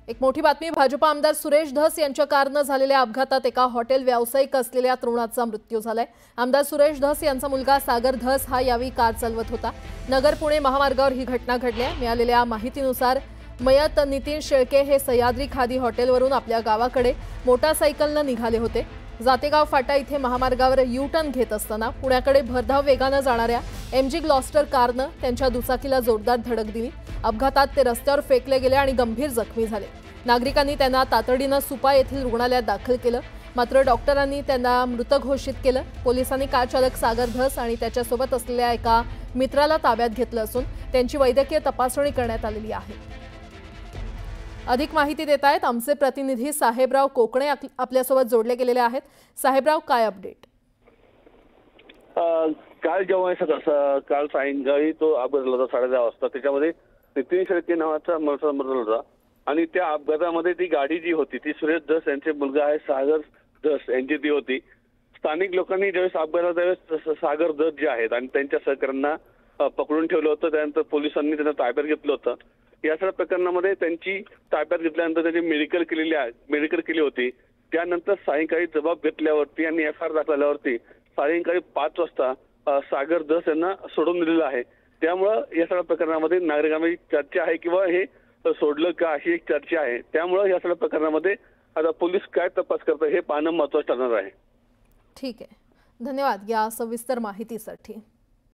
एक मोठी बातमी। भाजप आमदार सुरेश धस यांच्या कारने झालेल्या अपघातात एका हॉटेल व्यावसायिक असलेल्या तरुणाचा मृत्यू झालाय। आमदार सुरेश धस यांचा मुलगा सागर धस हा यावेळी कार चालवत होता। नगर पुणे महामार्गावर ही घटना घडली आहे। मिळालेल्या माहितीनुसार मयत नितीन शेळके हे सह्याद्री खादी हॉटेलवरून आपल्या गावाकडे मोटारसायकलने निघाले होते। जातेगाव फाटा इथे महामार्गावर यू टर्न घेत असताना पुण्याकडे भरधाव वेगाने जाणाऱ्या एमजी ग्लॉस्टर कारने त्यांच्या दुचाकीला जोरदार धडक दिली। अपघातात ते रस्त्यावर फेकले गेले आणि गंभीर जखमी झाले। नागरिकांनी त्यांना तातडीने सुपा येथील रुग्णालयात दाखल केलं, मात्र डॉक्टरांनी त्यांना मृत घोषित केलं। पोलिसांनी कार चालक सागर धस आणि त्याच्यासोबत असलेल्या एका मित्राला ताब्यात घेतलं असून त्यांची वैद्यकीय तपासणी करण्यात आलेली आहे। अधिक माहिती देत आहेत आमचे प्रतिनिधी साहेबराव कोकणे आपल्यासोबत जोडले गेलेले आहेत। साहेबराव, काय अपडेट? काल जेव्हा काल सायंकाळी तो अपघात झाला होता 10:30 वाजता। त्याच्यामध्ये नितीन शेळके नावाचा मृत होता आणि त्या अपघातामध्ये ती गाडी जी होती ती सुरेश धस यांचे मुलगा आहे सागर धस यांची ती होती। स्थानिक लोकांनी ज्यावेळेस अपघातात त्यावेळेस सागर धस जे आहेत आणि त्यांच्या सहकाऱ्यांना पकडून ठेवलं होतं। त्यानंतर पोलिसांनी त्यांना ताब्यात घेतलं होतं। या सगळ्या प्रकरणामध्ये त्यांची ताब्यात घेतल्यानंतर त्यांची मेडिकल केली होती। त्यानंतर सायंकाळी जबाब घेतल्यावरती आणि एफआयआर दाखल सायंकाळी 5 वाजता सागर धस यांना सोडून दिलेलं आहे। त्यामुळे या सगळ्या प्रकरणामध्ये नागरिकांमध्ये चर्चा आहे किंवा हे सोडलं का अशी एक चर्चा आहे। त्यामुळे या सगळ्या प्रकरणामध्ये आता पोलीस काय तपास करतात हे पाहणं महत्त्वाचं ठरणार आहे। ठीक आहे, धन्यवाद या सविस्तर माहितीसाठी।